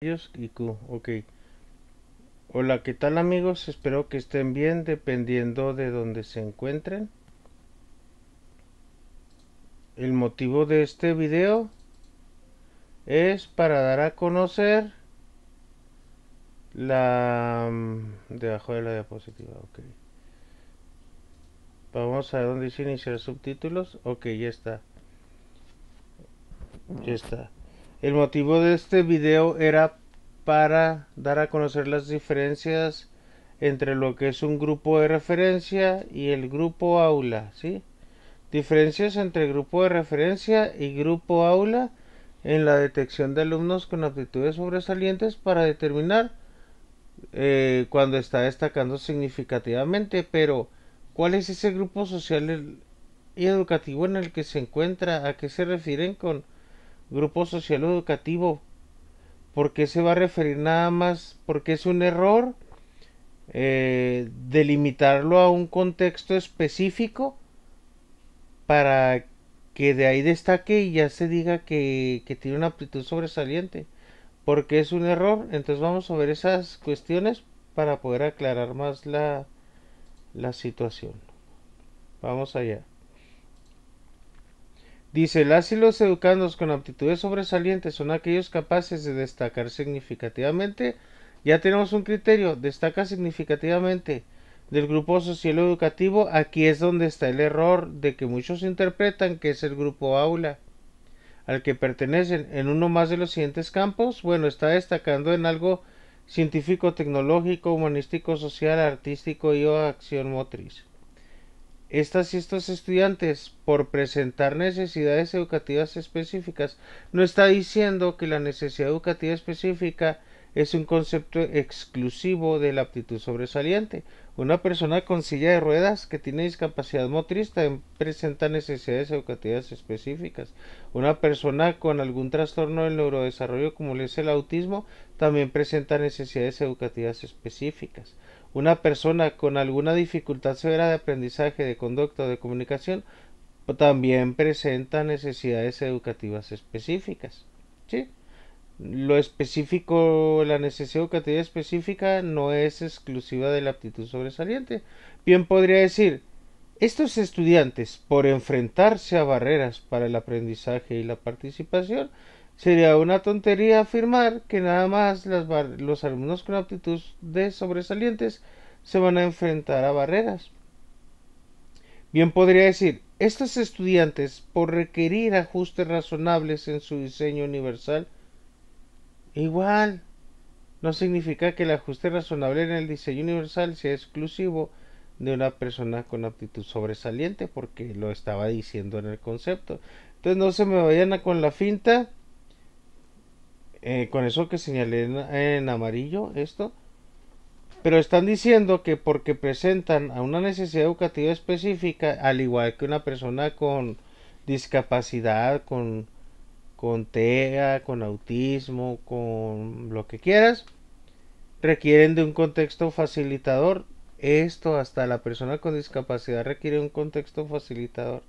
Y Q, ok. Hola, ¿qué tal amigos? Espero que estén bien dependiendo de donde se encuentren. El motivo de este video es para dar a conocer debajo de la diapositiva, ok. Vamos a ver dónde dice iniciar subtítulos. Ok, ya está. Ya está. El motivo de este video era para dar a conocer las diferencias entre lo que es un grupo de referencia y el grupo aula, ¿sí? Diferencias entre grupo de referencia y grupo aula en la detección de alumnos con aptitudes sobresalientes para determinar cuando está destacando significativamente, pero ¿cuál es ese grupo social y educativo en el que se encuentra? ¿A qué se refieren con grupo social o educativo? ¿Por qué se va a referir nada más? Porque es un error delimitarlo a un contexto específico para que de ahí destaque y ya se diga que tiene una aptitud sobresaliente. Porque es un error. Entonces vamos a ver esas cuestiones para poder aclarar más la situación. Vamos allá. Dice, las y los educandos con aptitudes sobresalientes son aquellos capaces de destacar significativamente. Ya tenemos un criterio, destaca significativamente del grupo social educativo. Aquí es donde está el error de que muchos interpretan que es el grupo aula al que pertenecen en uno más de los siguientes campos. Bueno, está destacando en algo científico, tecnológico, humanístico, social, artístico y o acción motriz. Estas y estos estudiantes, por presentar necesidades educativas específicas, no está diciendo que la necesidad educativa específica es un concepto exclusivo de la aptitud sobresaliente. Una persona con silla de ruedas que tiene discapacidad motriz también presenta necesidades educativas específicas. Una persona con algún trastorno del neurodesarrollo como es el autismo también presenta necesidades educativas específicas. Una persona con alguna dificultad severa de aprendizaje, de conducta o de comunicación también presenta necesidades educativas específicas. ¿Sí? Lo específico, la necesidad educativa específica no es exclusiva de la aptitud sobresaliente. Bien podría decir, estos estudiantes, por enfrentarse a barreras para el aprendizaje y la participación, sería una tontería afirmar que nada más los alumnos con aptitudes sobresalientes se van a enfrentar a barreras. Bien podría decir, estos estudiantes, por requerir ajustes razonables en su diseño universal, igual, no significa que el ajuste razonable en el diseño universal sea exclusivo de una persona con aptitud sobresaliente, porque lo estaba diciendo en el concepto. Entonces no se me vayan a con la finta, con eso que señalé en amarillo, esto. Pero están diciendo que porque presentan a una necesidad educativa específica, al igual que una persona con discapacidad, con TEA, con autismo, con lo que quieras, requieren de un contexto facilitador. Esto hasta la persona con discapacidad requiere un contexto facilitador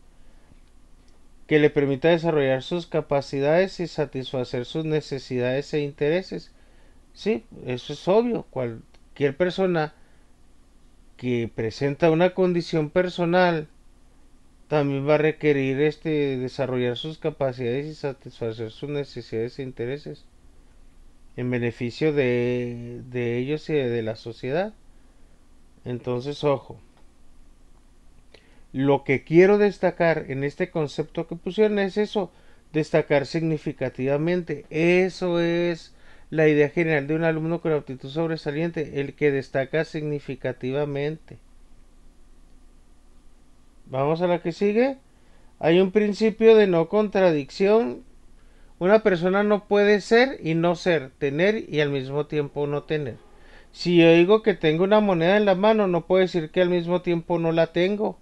que le permita desarrollar sus capacidades y satisfacer sus necesidades e intereses. Sí, eso es obvio. Cualquier persona que presenta una condición personal también va a requerir desarrollar sus capacidades y satisfacer sus necesidades e intereses en beneficio de ellos y de la sociedad. Entonces, ojo, lo que quiero destacar en este concepto que pusieron es eso, destacar significativamente. Eso es la idea general de un alumno con aptitud sobresaliente, el que destaca significativamente. Vamos a la que sigue. Hay un principio de no contradicción. Una persona no puede ser y no ser, tener y al mismo tiempo no tener. Si yo digo que tengo una moneda en la mano, no puedo decir que al mismo tiempo no la tengo.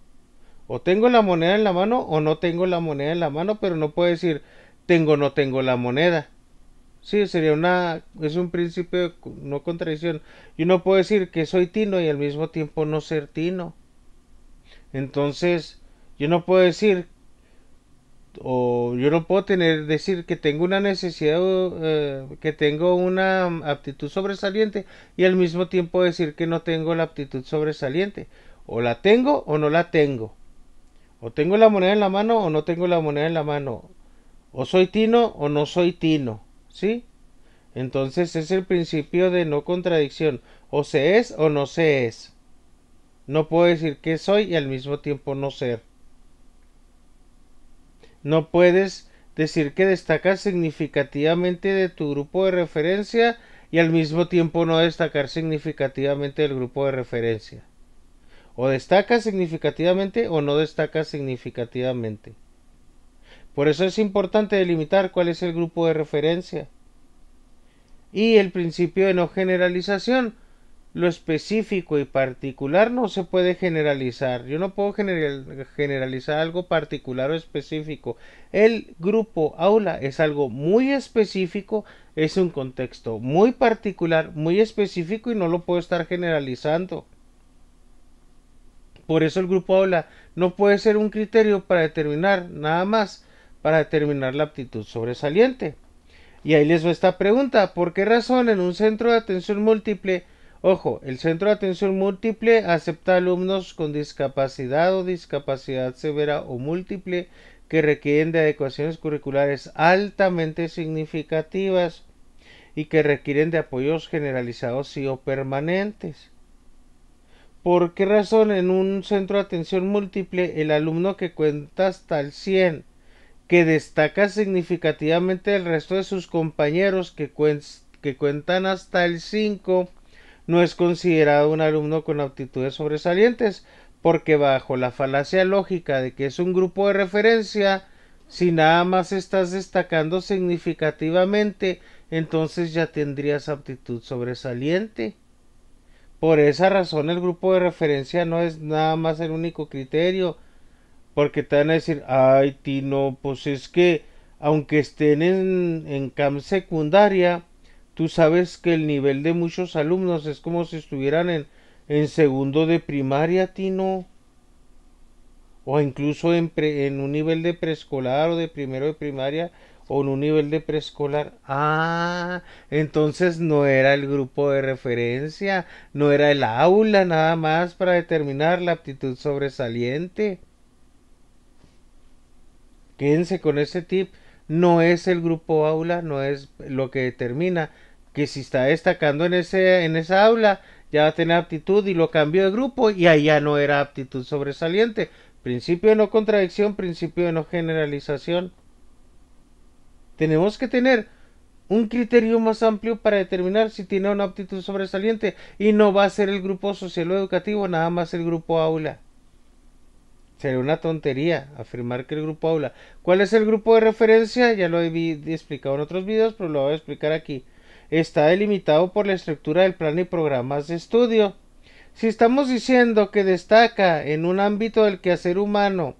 O tengo la moneda en la mano o no tengo la moneda en la mano, pero no puedo decir tengo o no tengo la moneda. Sí, es un principio de no contradicción. Yo no puedo decir que soy Tino y al mismo tiempo no ser Tino. Entonces, yo no puedo decir o yo no puedo decir que tengo una necesidad, que tengo una aptitud sobresaliente y al mismo tiempo decir que no tengo la aptitud sobresaliente. O la tengo o no la tengo. O tengo la moneda en la mano o no tengo la moneda en la mano. O soy tino o no soy tino. ¿Sí? Entonces es el principio de no contradicción. O se es o no se es. No puedo decir que soy y al mismo tiempo no ser. No puedes decir que destacas significativamente de tu grupo de referencia y al mismo tiempo no destacar significativamente del grupo de referencia. O destacas significativamente o no destacas significativamente. Por eso es importante delimitar cuál es el grupo de referencia. Y el principio de no generalización. Lo específico y particular no se puede generalizar. Yo no puedo generalizar algo particular o específico. El grupo aula es algo muy específico, es un contexto muy particular, muy específico y no lo puedo estar generalizando. Por eso el grupo aula no puede ser un criterio para determinar nada más, para determinar la aptitud sobresaliente. Y ahí les va esta pregunta: ¿por qué razón en un centro de atención múltiple, ojo, el centro de atención múltiple acepta alumnos con discapacidad o discapacidad severa o múltiple que requieren de adecuaciones curriculares altamente significativas y que requieren de apoyos generalizados y o permanentes? ¿Por qué razón en un centro de atención múltiple el alumno que cuenta hasta el 100, que destaca significativamente del resto de sus compañeros que cuentan hasta el 5, no es considerado un alumno con aptitudes sobresalientes? Porque bajo la falacia lógica de que es un grupo de referencia, si nada más estás destacando significativamente, entonces ya tendrías aptitud sobresaliente. Por esa razón el grupo de referencia no es nada más el único criterio, porque te van a decir, ay, Tino, pues es que aunque estén en CAM secundaria, tú sabes que el nivel de muchos alumnos es como si estuvieran en segundo de primaria, Tino. O incluso en un nivel de preescolar o de primero de primaria o en un nivel de preescolar. Ah, entonces no era el grupo de referencia, no era el aula nada más para determinar la aptitud sobresaliente. Quédense con ese tip. No es el grupo aula, no es lo que determina que si está destacando en esa aula ya va a tener aptitud, y lo cambió de grupo y ahí ya no era aptitud sobresaliente. Principio de no contradicción, principio de no generalización. Tenemos que tener un criterio más amplio para determinar si tiene una aptitud sobresaliente, y no va a ser el grupo social o educativo, nada más el grupo aula. Sería una tontería afirmar que el grupo aula. ¿Cuál es el grupo de referencia? Ya lo he explicado en otros videos, pero lo voy a explicar aquí. Está delimitado por la estructura del plan y programas de estudio. Si estamos diciendo que destaca en un ámbito del quehacer humano,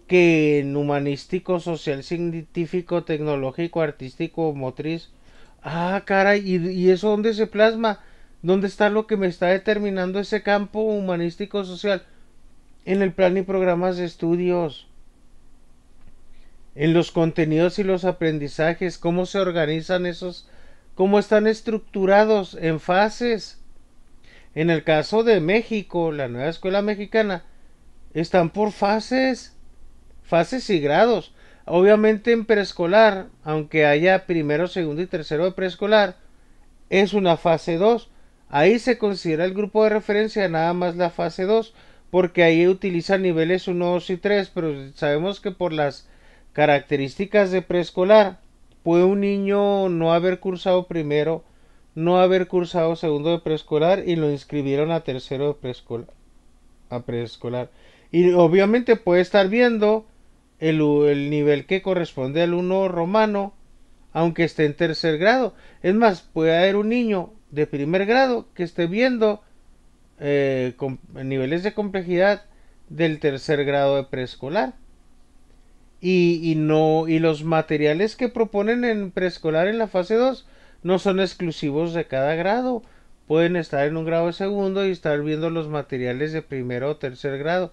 que en humanístico, social, científico, tecnológico, artístico, motriz. Ah, caray, ¿y eso dónde se plasma? ¿Dónde está lo que me está determinando ese campo humanístico, social? En el plan y programas de estudios, en los contenidos y los aprendizajes, cómo se organizan esos, cómo están estructurados en fases. En el caso de México, la nueva escuela mexicana, están por fases, fases y grados. Obviamente en preescolar, aunque haya primero, segundo y tercero de preescolar, es una fase 2. Ahí se considera el grupo de referencia nada más la fase 2, porque ahí utiliza niveles 1, 2 y 3, pero sabemos que por las características de preescolar, puede un niño no haber cursado primero, no haber cursado segundo de preescolar y lo inscribieron a tercero de preescolar. A preescolar. Y obviamente puede estar viendo el nivel que corresponde al 1 romano, aunque esté en tercer grado. Es más, puede haber un niño de primer grado que esté viendo niveles de complejidad del tercer grado de preescolar. Y los materiales que proponen en preescolar en la fase 2 no son exclusivos de cada grado. Pueden estar en un grado de segundo y estar viendo los materiales de primero o tercer grado.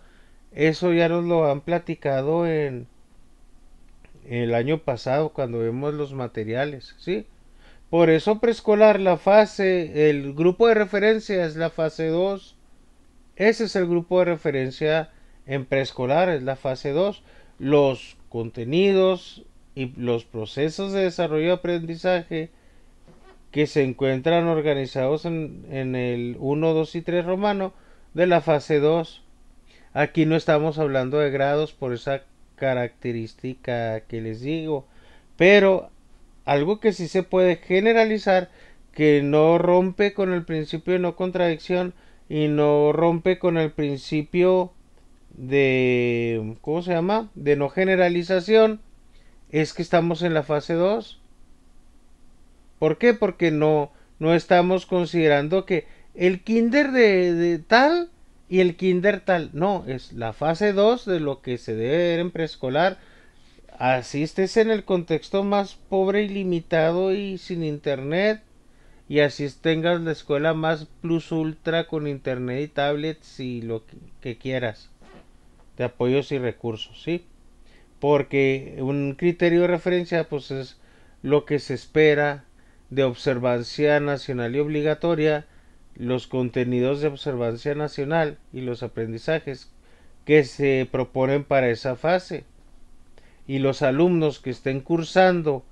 Eso ya nos lo han platicado el año pasado cuando vemos los materiales, ¿sí? Por eso preescolar, el grupo de referencia es la fase 2. Ese es el grupo de referencia en preescolar, es la fase 2. Los contenidos y los procesos de desarrollo de aprendizaje que se encuentran organizados en el 1, 2 y 3 romano de la fase 2. Aquí no estamos hablando de grados por esa característica que les digo, pero algo que sí se puede generalizar, que no rompe con el principio de no contradicción y no rompe con el principio de, ¿cómo se llama?, de no generalización, es que estamos en la fase 2. ¿Por qué? Porque no estamos considerando que el kinder de tal y el kinder tal. No, es la fase 2 de lo que se debe ver en preescolar. Así estés en el contexto más pobre y limitado y sin internet. Y así tengas la escuela más plus ultra con internet y tablets y lo que quieras. De apoyos y recursos, ¿sí? Porque un criterio de referencia pues es lo que se espera de observancia nacional y obligatoria, los contenidos de observancia nacional y los aprendizajes que se proponen para esa fase, y los alumnos que estén cursando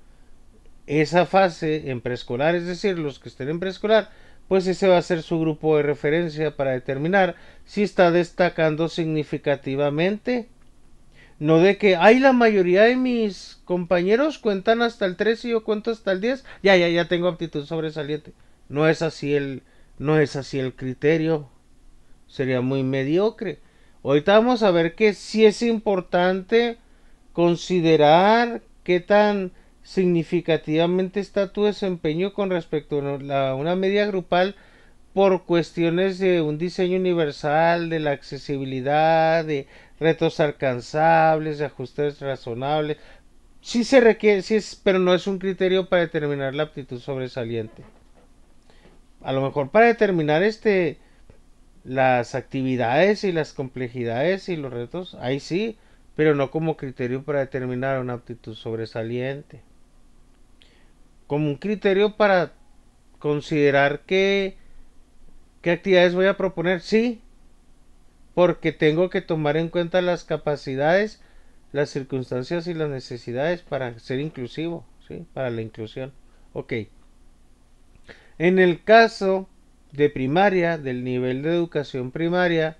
esa fase en preescolar, es decir, los que estén en preescolar, pues ese va a ser su grupo de referencia para determinar si está destacando significativamente. No de que, ay, la mayoría de mis compañeros cuentan hasta el 3 y yo cuento hasta el 10. Ya tengo aptitud sobresaliente. No es así no es así el criterio. Sería muy mediocre. Ahorita vamos a ver que sí es importante considerar qué tan significativamente está tu desempeño con respecto a una media grupal por cuestiones de un diseño universal, de la accesibilidad, de retos alcanzables, de ajustes razonables. Sí se requiere, sí es, pero no es un criterio para determinar la aptitud sobresaliente. A lo mejor para determinar las actividades y las complejidades y los retos, ahí sí, pero no como criterio para determinar una aptitud sobresaliente. Como un criterio para considerar qué actividades voy a proponer, sí, porque tengo que tomar en cuenta las capacidades, las circunstancias y las necesidades para ser inclusivo, ¿sí? Para la inclusión. Ok. En el caso de primaria, del nivel de educación primaria,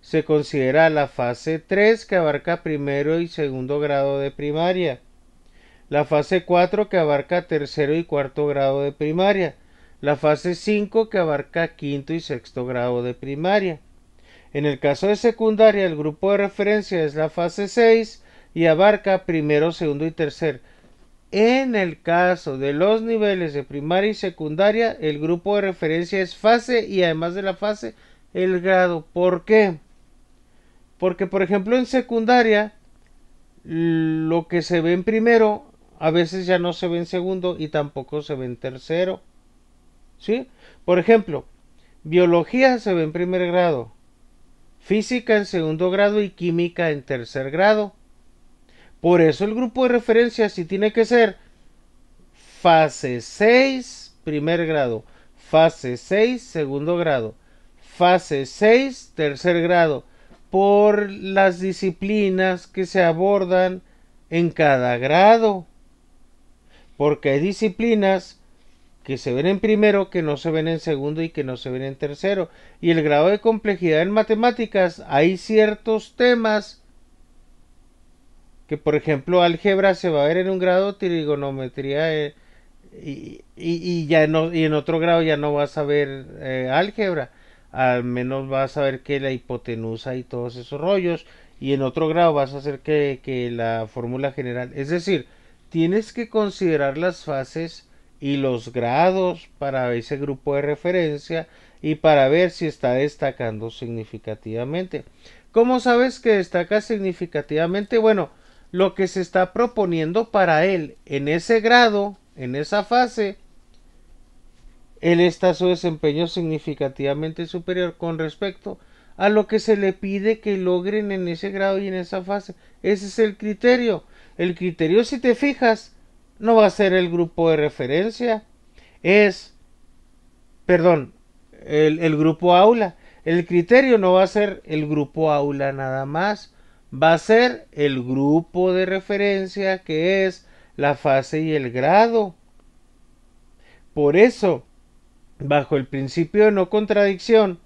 se considera la fase 3 que abarca primero y segundo grado de primaria, la fase 4 que abarca tercero y cuarto grado de primaria, la fase 5 que abarca quinto y sexto grado de primaria. En el caso de secundaria, el grupo de referencia es la fase 6 y abarca primero, segundo y tercer. En el caso de los niveles de primaria y secundaria, el grupo de referencia es fase y además de la fase, el grado. ¿Por qué? Porque, por ejemplo, en secundaria, lo que se ve en primero, a veces ya no se ve en segundo y tampoco se ve en tercero. ¿Sí? Por ejemplo, biología se ve en primer grado, física en segundo grado y química en tercer grado. Por eso el grupo de referencia sí tiene que ser fase 6 primer grado, fase 6 segundo grado, fase 6 tercer grado, por las disciplinas que se abordan en cada grado. Porque hay disciplinas que se ven en primero, que no se ven en segundo y que no se ven en tercero. Y el grado de complejidad en matemáticas, hay ciertos temas que, por ejemplo, álgebra se va a ver en un grado, trigonometría y en otro grado ya no vas a ver álgebra. Al menos vas a ver que la hipotenusa y todos esos rollos. Y en otro grado vas a hacer que la fórmula general. Es decir, tienes que considerar las fases y los grados para ese grupo de referencia y para ver si está destacando significativamente. ¿Cómo sabes que destaca significativamente? Bueno, lo que se está proponiendo para él en ese grado, en esa fase, él está su desempeño significativamente superior con respecto a lo que se le pide que logren en ese grado y en esa fase. Ese es el criterio. el criterio, si te fijas, no va a ser el grupo de referencia, es, perdón, el grupo aula. El criterio no va a ser el grupo aula nada más, va a ser el grupo de referencia, que es la fase y el grado. Por eso, bajo el principio de no contradicción,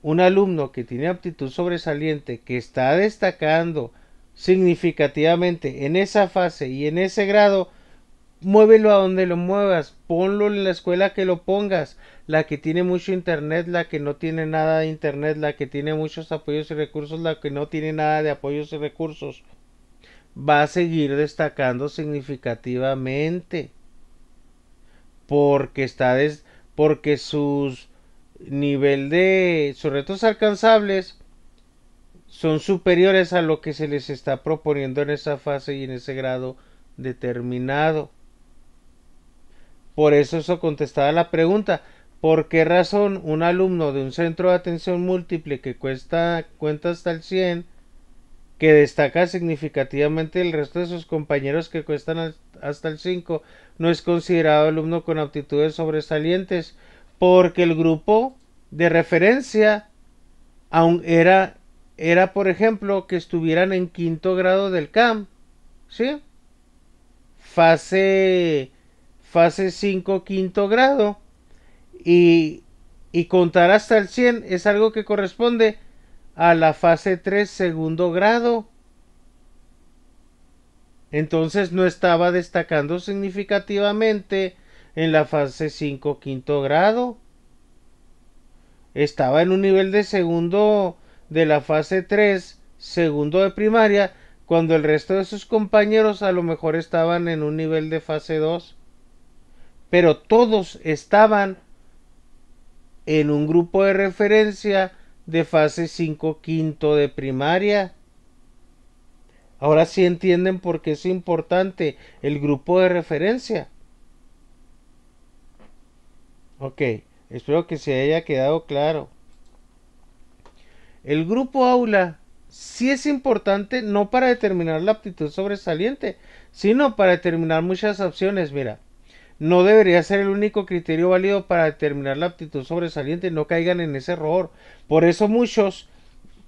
un alumno que tiene aptitud sobresaliente, que está destacando significativamente en esa fase y en ese grado, muévelo a donde lo muevas, ponlo en la escuela que lo pongas, la que tiene mucho internet, la que no tiene nada de internet, la que tiene muchos apoyos y recursos, la que no tiene nada de apoyos y recursos, va a seguir destacando significativamente porque porque sus sus retos alcanzables son superiores a lo que se les está proponiendo en esa fase y en ese grado determinado. Por eso contestaba la pregunta, ¿por qué razón un alumno de un centro de atención múltiple que cuenta hasta el 100, que destaca significativamente el resto de sus compañeros que cuestan hasta el 5, no es considerado alumno con aptitudes sobresalientes? Porque el grupo de referencia aún era por ejemplo, que estuvieran en quinto grado del CAM, ¿sí? Fase, fase 5 quinto grado, y, y contar hasta el 100 es algo que corresponde a la fase 3 segundo grado. Entonces no estaba destacando significativamente en la fase 5 quinto grado. Estaba en un nivel de segundo de la fase 3 segundo de primaria, cuando el resto de sus compañeros a lo mejor estaban en un nivel de fase 2. Pero todos estaban en un grupo de referencia de fase 5 quinto de primaria. Ahora sí entienden por qué es importante el grupo de referencia. Ok, espero que se haya quedado claro. El grupo aula sí es importante, no para determinar la aptitud sobresaliente, sino para determinar muchas opciones. Mira, no debería ser el único criterio válido para determinar la aptitud sobresaliente, no caigan en ese error. Por eso muchos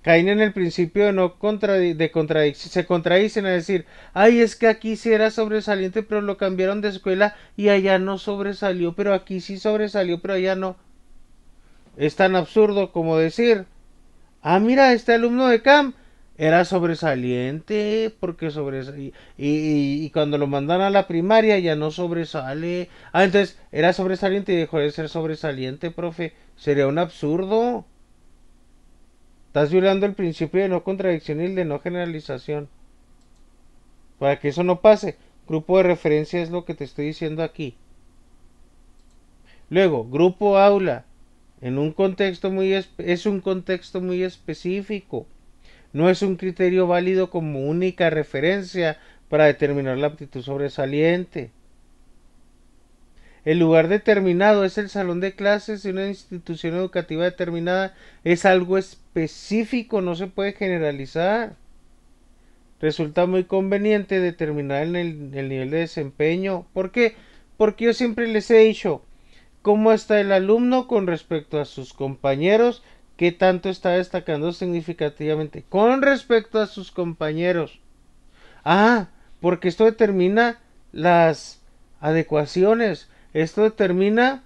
caen en el principio de no contradicción, se contradicen a decir, ay, es que aquí sí era sobresaliente, pero lo cambiaron de escuela y allá no sobresalió, pero aquí sí sobresalió, pero allá no. Es tan absurdo como decir, ah, mira, este alumno de CAM era sobresaliente porque y cuando lo mandan a la primaria ya no sobresale. Ah, entonces era sobresaliente y dejó de ser sobresaliente, profe. Sería un absurdo. Estás violando el principio de no contradicción y el de no generalización. Para que eso no pase, grupo de referencia es lo que te estoy diciendo aquí. Luego, grupo aula. En un contexto es un contexto muy específico. No es un criterio válido como única referencia para determinar la aptitud sobresaliente. El lugar determinado es el salón de clases de una institución educativa determinada. Es algo específico, no se puede generalizar. Resulta muy conveniente determinar el nivel de desempeño. ¿Por qué? Porque yo siempre les he dicho, ¿cómo está el alumno con respecto a sus compañeros? ¿Qué tanto está destacando significativamente con respecto a sus compañeros? Ah, porque esto determina las adecuaciones. Esto determina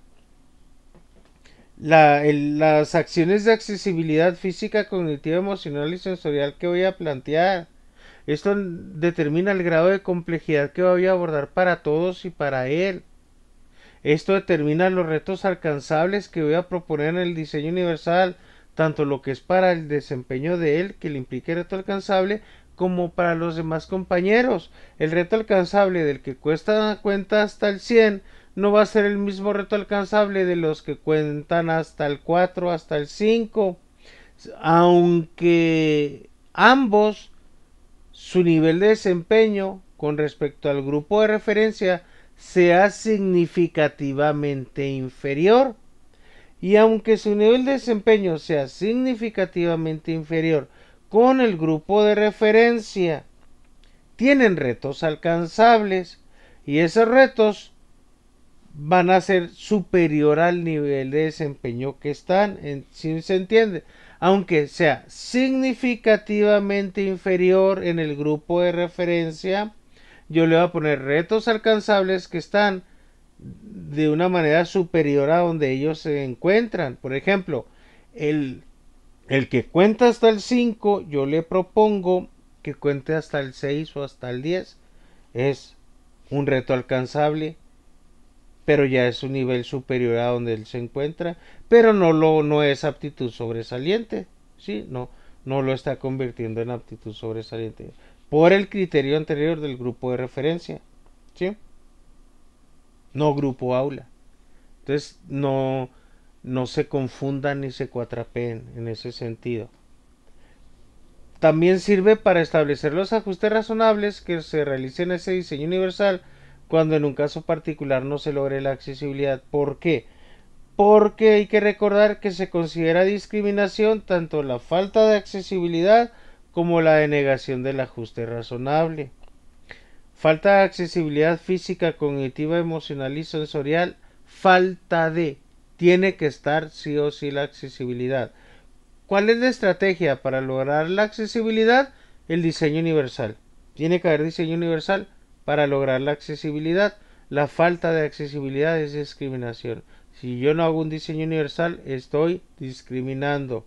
las acciones de accesibilidad física, cognitiva, emocional y sensorial que voy a plantear. Esto determina el grado de complejidad que voy a abordar para todos y para él. Esto determina los retos alcanzables que voy a proponer en el diseño universal, tanto lo que es para el desempeño de él, que le implique reto alcanzable, como para los demás compañeros. El reto alcanzable del que cuenta hasta el 100 no va a ser el mismo reto alcanzable de los que cuentan hasta el 4, hasta el 5, aunque ambos su nivel de desempeño con respecto al grupo de referencia sea significativamente inferior. Y aunque su nivel de desempeño sea significativamente inferior con el grupo de referencia, tienen retos alcanzables y esos retos van a ser superior al nivel de desempeño que están, si se entiende, aunque sea significativamente inferior en el grupo de referencia, yo le voy a poner retos alcanzables que están de una manera superior a donde ellos se encuentran. Por ejemplo, el que cuenta hasta el 5, yo le propongo que cuente hasta el 6 o hasta el 10. Es un reto alcanzable, pero ya es un nivel superior a donde él se encuentra, pero no es aptitud sobresaliente, ¿sí? No lo está convirtiendo en aptitud sobresaliente por el criterio anterior del grupo de referencia, ¿sí? No grupo aula. Entonces no se confundan ni se cuatrapeen en ese sentido. También sirve para establecer los ajustes razonables que se realicen en ese diseño universal cuando en un caso particular no se logre la accesibilidad. ¿Por qué? Porque hay que recordar que se considera discriminación tanto la falta de accesibilidad como la denegación del ajuste razonable. Falta de accesibilidad física, cognitiva, emocional y sensorial. Falta de. Tiene que estar sí o sí la accesibilidad. ¿Cuál es la estrategia para lograr la accesibilidad? El diseño universal. Tiene que haber diseño universal para lograr la accesibilidad. La falta de accesibilidad es discriminación. Si yo no hago un diseño universal, estoy discriminando.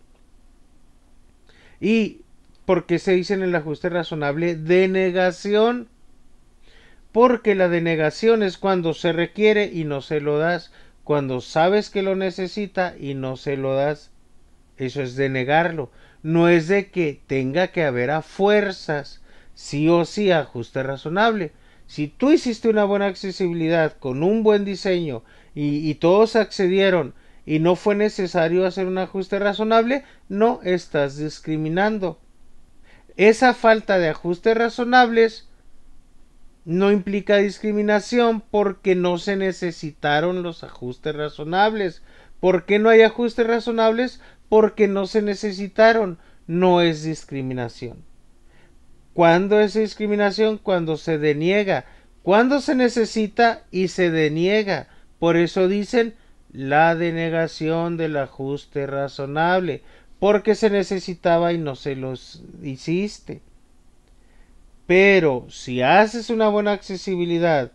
¿Y por qué se dice en el ajuste razonable denegación? Porque la denegación es cuando se requiere y no se lo das, cuando sabes que lo necesita y no se lo das. Eso es denegarlo. No es de que tenga que haber a fuerzas, sí o sí, ajuste razonable. Si tú hiciste una buena accesibilidad con un buen diseño y todos accedieron y no fue necesario hacer un ajuste razonable, no estás discriminando. Esa falta de ajustes razonables no implica discriminación porque no se necesitaron los ajustes razonables. ¿Por qué no hay ajustes razonables? Porque no se necesitaron. No es discriminación. ¿Cuándo es discriminación? Cuando se deniega. Cuando se necesita y se deniega. Por eso dicen la denegación del ajuste razonable. Porque se necesitaba y no se los hiciste. Pero si haces una buena accesibilidad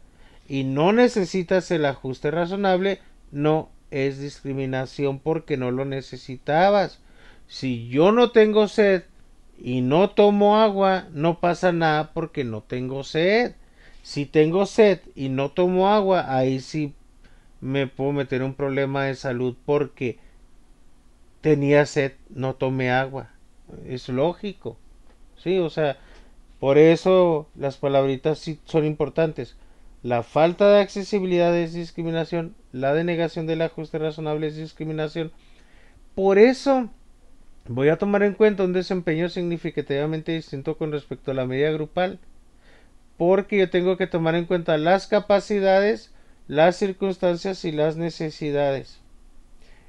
y no necesitas el ajuste razonable, no es discriminación porque no lo necesitabas. Si yo no tengo sed y no tomo agua, no pasa nada porque no tengo sed. Si tengo sed y no tomo agua, ahí sí me puedo meter un problema de salud porque tenía sed, no tomé agua. Es lógico. Sí, o sea, por eso las palabritas sí son importantes. La falta de accesibilidad es discriminación. La denegación del ajuste razonable es discriminación. Por eso voy a tomar en cuenta un desempeño significativamente distinto con respecto a la media grupal. Porque yo tengo que tomar en cuenta las capacidades, las circunstancias y las necesidades.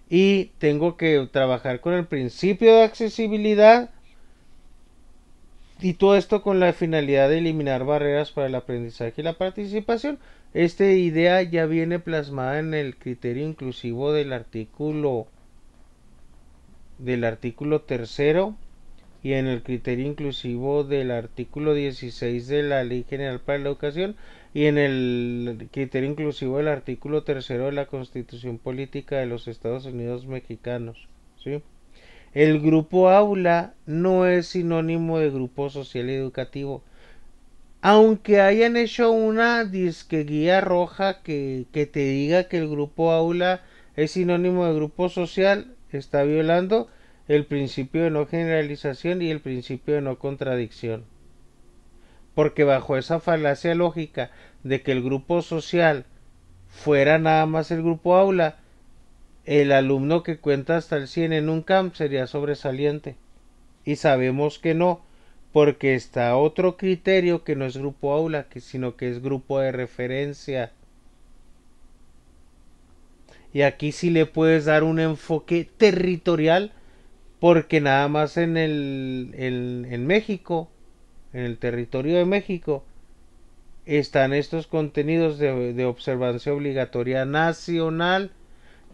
Y tengo que trabajar con el principio de accesibilidad. Y todo esto con la finalidad de eliminar barreras para el aprendizaje y la participación. Esta idea ya viene plasmada en el criterio inclusivo del artículo tercero y en el criterio inclusivo del artículo 16 de la Ley General para la Educación y en el criterio inclusivo del artículo tercero de la Constitución Política de los Estados Unidos Mexicanos, ¿sí? El grupo aula no es sinónimo de grupo social y educativo. Aunque hayan hecho una disque guía roja que te diga que el grupo aula es sinónimo de grupo social, está violando el principio de no generalización y el principio de no contradicción. Porque bajo esa falacia lógica de que el grupo social fuera nada más el grupo aula, el alumno que cuenta hasta el 100 en un camp sería sobresaliente. Y sabemos que no, porque está otro criterio que no es grupo aula, sino que es grupo de referencia. Y aquí sí le puedes dar un enfoque territorial, porque nada más en México en el territorio de México, están estos contenidos de observancia obligatoria nacional.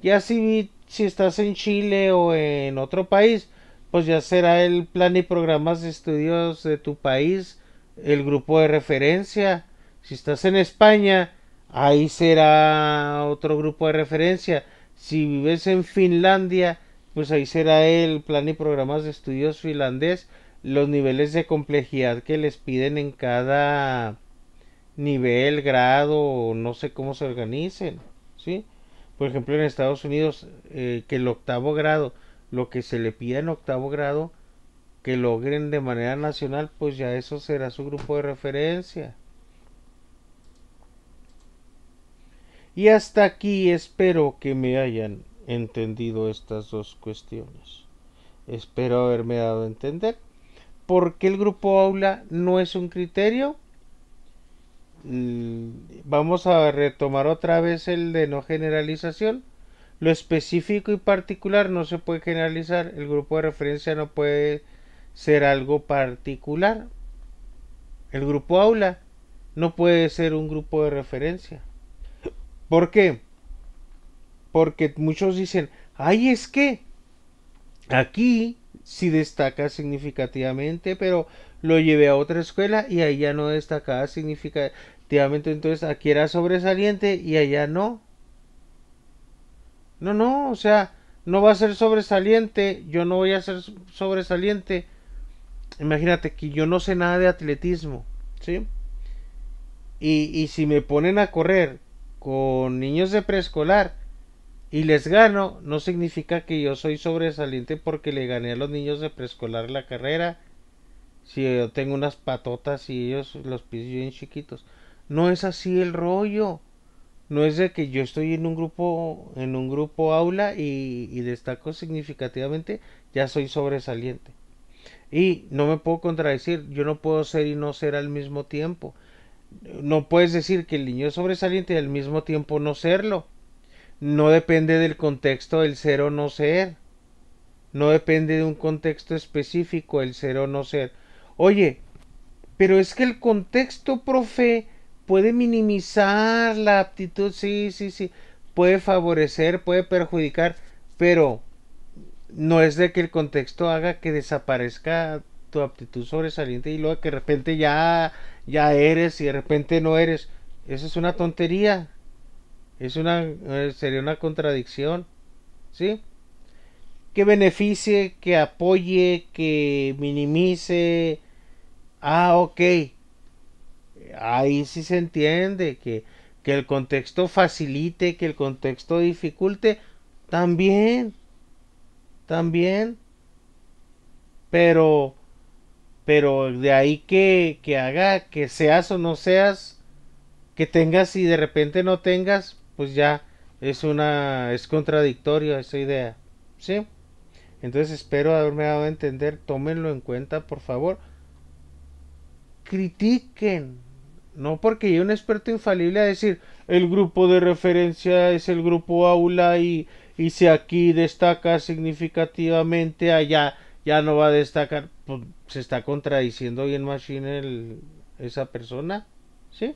Ya si estás en Chile o en otro país, pues ya será el plan y programas de estudios de tu país, el grupo de referencia. Si estás en España, ahí será otro grupo de referencia. Si vives en Finlandia, pues ahí será el plan y programas de estudios finlandés, los niveles de complejidad que les piden en cada nivel, grado, no sé cómo se organicen, ¿sí? Por ejemplo, en Estados Unidos, que el octavo grado, lo que se le pida en octavo grado, que logren de manera nacional, pues ya eso será su grupo de referencia. Y hasta aquí espero que me hayan entendido estas dos cuestiones. Espero haberme dado a entender. ¿Por qué el grupo aula no es un criterio? Vamos a retomar otra vez el de no generalización. Lo específico y particular no se puede generalizar. El grupo de referencia no puede ser algo particular. El grupo aula no puede ser un grupo de referencia. ¿Por qué? Porque muchos dicen, ay, es que aquí sí destaca significativamente, pero lo llevé a otra escuela y allá no destacaba significativamente. Entonces aquí era sobresaliente y allá no. No, no, o sea, no va a ser sobresaliente, yo no voy a ser sobresaliente. Imagínate que yo no sé nada de atletismo, ¿sí? Y si me ponen a correr con niños de preescolar y les gano, no significa que yo soy sobresaliente porque le gané a los niños de preescolar la carrera. Si yo tengo unas patotas y ellos los pies bien chiquitos. No es así el rollo. No es de que yo estoy en un grupo aula y destaco significativamente, ya soy sobresaliente. Y no me puedo contradecir, yo no puedo ser y no ser al mismo tiempo. No puedes decir que el niño es sobresaliente y al mismo tiempo no serlo. No depende del contexto el ser o no ser. No depende de un contexto específico el ser o no ser. Oye, pero es que el contexto, profe, puede minimizar la aptitud, sí, sí, sí, puede favorecer, puede perjudicar, pero no es de que el contexto haga que desaparezca tu aptitud sobresaliente y luego que de repente ya eres y de repente no eres. Eso es una tontería, sería una contradicción, ¿sí? Que beneficie, que apoye, que minimice. Ah, ok, ahí sí se entiende que el contexto facilite, que el contexto dificulte, también, también, pero, pero de ahí que haga que seas o no seas, que tengas y de repente no tengas, pues ya es contradictorio esa idea, ¿sí? Entonces espero haberme dado a entender, tómenlo en cuenta, por favor, critiquen. No porque hay un experto infalible a decir el grupo de referencia es el grupo aula y si aquí destaca significativamente allá ya no va a destacar. Pues, se está contradiciendo bien machine esa persona. ¿Sí?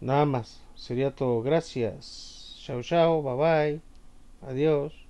Nada más. Sería todo. Gracias. Chao, chao. Bye bye. Adiós.